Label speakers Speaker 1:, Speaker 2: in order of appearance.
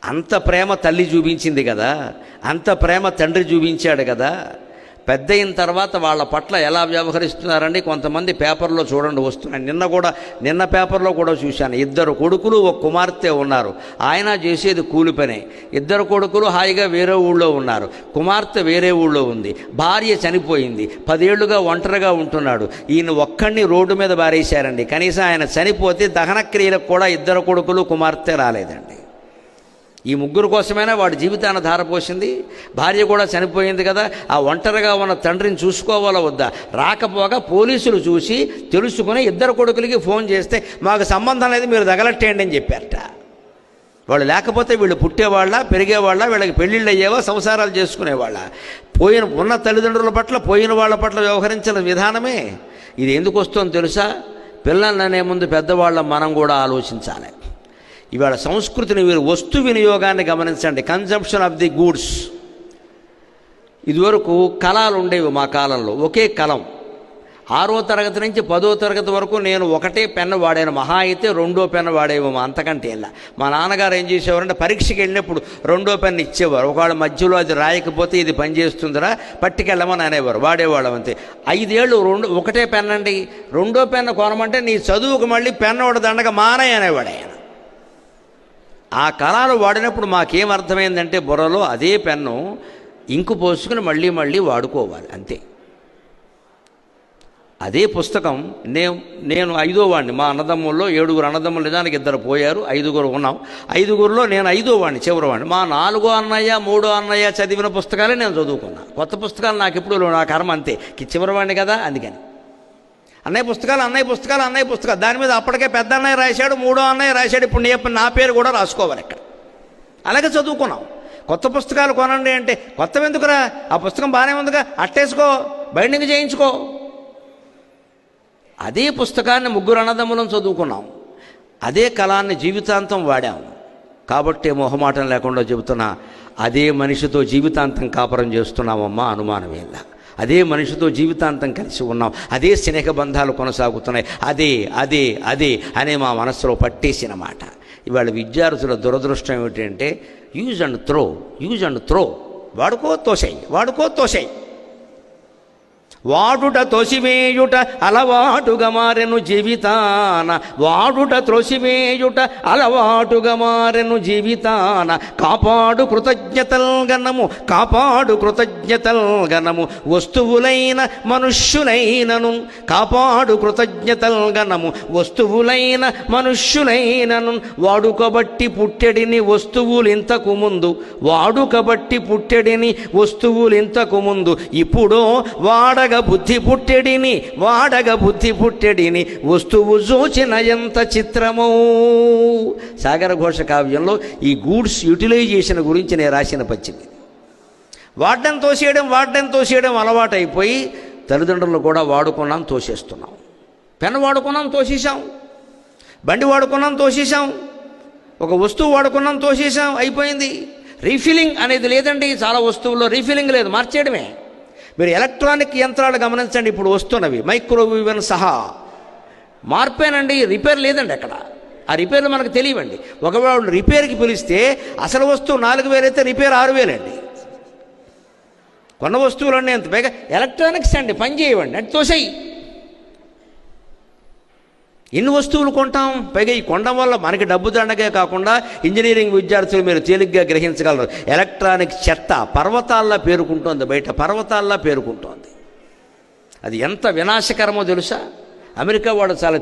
Speaker 1: అంత ప్రేమ తల్లి చూపించింది కదా, అంత ప్రేమ తండ్రి చూపించాడు కదా. పెద్ద అయిన తర్వాత వాళ్ళ పట్ల ఎలా వ్యవహరిస్తున్నారండి కొంతమంది పేపర్లో చూడండి వస్తున్నాయి. నిన్న పేపర్లో కూడా చూశాను. 2 కొడుకులు 1 కుమార్తె ఉన్నారు. ఆయన చేసేది కూలి పనే. 2 కొడుకులు హాయిగా వేరే ఊళ్ళో ఉన్నారు, కుమార్తె వేరే ఊళ్ళో ఉంది. భార్య చనిపోయింది, 10 ఏళ్లుగా ఒంటరిగా ఉంటున్నాడు. ఈయన ఒక్కడిని రోడ్డు మీద బారేశారండి. కనీసం ఆయన చనిపోతే దహన క్రియలకు కూడా 2 కొడుకులు కుమార్తె రాలేదండి. ఈ 3 కోసమైనా వాడి జీవితాన్ని ధారపోసింది. భార్య కూడా చనిపోయింది కదా, ఆ ఒంటరిగా ఉన్న తండ్రిని చూసుకోవాలా వద్దా? రాకపోగా పోలీసులు చూసి తెలుసుకుని 2 కొడుకులకి ఫోన్ చేస్తే మాకు సంబంధం లేదు, మీరు తగలట్టేయండి అని చెప్పారట. వాళ్ళు లేకపోతే వీళ్ళు పుట్టేవాళ్ళ, పెరిగేవాళ్ళ, వీళ్ళకి పెళ్ళిళ్ళు అయ్యేవా, సంసారాలు చేసుకునేవాళ్ళ? ఉన్న తల్లిదండ్రుల పట్ల, పోయిన వాళ్ళ పట్ల వ్యవహరించిన విధానమే ఇది. ఎందుకు వస్తుందో తెలుసా? పిల్లల్ని అనే ముందు పెద్దవాళ్ళ మనం కూడా ఆలోచించాలి. ఇవాళ సంస్కృతిని మీరు వస్తు వినియోగాన్ని గమనించండి. Consumption of the goods. ఇదివరకు కలాలు ఉండేవి మా కాలంలో. ఒకే కలం 6వ తరగతి నుంచి 10వ తరగతి వరకు నేను ఒకటే పెన్ను వాడాను. మహా అయితే 2వ పెన్ను వాడేవాము, అంతకంటే ఇలా. మా నాన్నగారు ఏం చేసేవారంటే పరీక్షకి వెళ్ళినప్పుడు 2వ పెన్ను ఇచ్చేవారు. ఒకవేళ మధ్యలో అది రాయకపోతే ఇది పనిచేస్తుందిరా పట్టుకెళ్ళమని అనేవారు, వాడేవాళ్ళం అంతే. 5 ఏళ్ళు ఒకటే పెన్ను అండి. 2వ పెన్ను కొనమంటే నీ చదువుకు మళ్ళీ పెన్ను ఒకటి దండగా మానే అనేవాడు ఆయన. ఆ కళలు వాడినప్పుడు మాకేమర్థమైందంటే బుర్రలో అదే పెన్ను ఇంకు పోసుకుని మళ్ళీ మళ్ళీ వాడుకోవాలి అంతే. అదే పుస్తకం నేను 5వ వాడిని. మా అన్నదమ్ముల్లో 7 అన్నదమ్ములు, నిజానికి 2 పోయారు, 5 ఉన్నాం. 5లో నేను 5వ వాడిని, చివరి వాడిని. మా 4వ అన్నయ్య 3వ అన్నయ్య చదివిన పుస్తకాలే నేను చదువుకున్నా. కొత్త పుస్తకాలు నాకు ఎప్పుడు నా కర్మ అంతే, చివరి వాడిని కదా అందుకని. అన్నయ్య పుస్తకాలు దాని మీద అప్పటికే పెద్ద అన్నయ్య రాశాడు, 3వ అన్నయ్య రాశాడు. ఇప్పుడు నా పేరు కూడా రాసుకోవాలి ఇక్కడ. అలాగే చదువుకున్నాం. కొత్త పుస్తకాలు కొనండి అంటే కొత్తవి ఎందుకురా, ఆ పుస్తకం బాగానే ఉందిగా, అట్టేసుకో, బైండింగ్ చేయించుకో. అదే పుస్తకాన్ని 3 అన్నదమ్ములం చదువుకున్నాం. అదే కళాన్ని జీవితాంతం వాడాం. కాబట్టి మొహమాటం లేకుండా చెబుతున్నా, అదే మనిషితో జీవితాంతం కాపురం చేస్తున్నామమ్మా, అనుమానమేలా. అదే మనిషితో జీవితాంతం కలిసి ఉన్నాం. అదే స్నేహ బంధాలు కొనసాగుతున్నాయి. అదే అనే మా మనస్సులో పట్టేసిన మాట. ఇవాళ విద్యార్థుల దురదృష్టం ఏమిటంటే యూజ్ అండ్ త్రో. వాడుకో తోసేయి. వాడుట తోసివేయుట అలవాటుగా మారెను జీవితాన. కాపాడు కృతజ్ఞతల్ గణము వస్తువులైన మనుష్యులైనను. వాడుకబట్టి పుట్టెడిని వస్తువులింతకు ముందు ఇప్పుడో వాడగ బుద్ధి పుట్టెడిని వస్తువు చూచిన ఎంత చిత్రమో. సాగర ఘోష కావ్యంలో ఈ గూడ్స్ యూటిలైజేషన్ గురించి నేను రాసిన పద్యం. వాడడం తోసేయడం అలవాటైపోయి తల్లిదండ్రులు కూడా వాడుకున్నాం, తోసేస్తున్నాం. పెన్ వాడుకున్నాం, తోసేసాం. బండి వాడుకున్నాం, తోసేసాం. ఒక వస్తువు వాడుకున్నాం, తోసేసాం, అయిపోయింది. రీఫిల్లింగ్ అనేది లేదండి. చాలా వస్తువుల్లో రీఫిల్లింగ్ లేదు, మార్చేయడమే. మీరు ఎలక్ట్రానిక్ యంత్రాలు గమనించండి, ఇప్పుడు వస్తున్నవి మైక్రోవేవ్ సహా మార్పేనండి. రిపేర్ లేదండి అక్కడ. ఆ రిపేర్లు మనకు తెలియవండి. ఒకవేళ రిపేర్కి పిలిస్తే అసలు వస్తువు 4,000 అయితే రిపేర్ 6,000 అండి. కొన్న వస్తువులన్నీ అంత పైగా ఎలక్ట్రానిక్స్ అండి, పని చేయవండి, అంటే తోసేయి. ఎన్ని వస్తువులు కొంటాం? పైగా ఈ కొనడం వల్ల మనకి డబ్బు దండగే కాకుండా ఇంజనీరింగ్ విద్యార్థులు మీరు తేలిగ్గా గ్రహించగలరు. ఎలక్ట్రానిక్ చెత్త పర్వతాల్లా పేరుకుంటోంది, బయట పర్వతాల్లా పేరుకుంటోంది. అది ఎంత వినాశకరమో తెలుసా? అమెరికా వాడు చాలా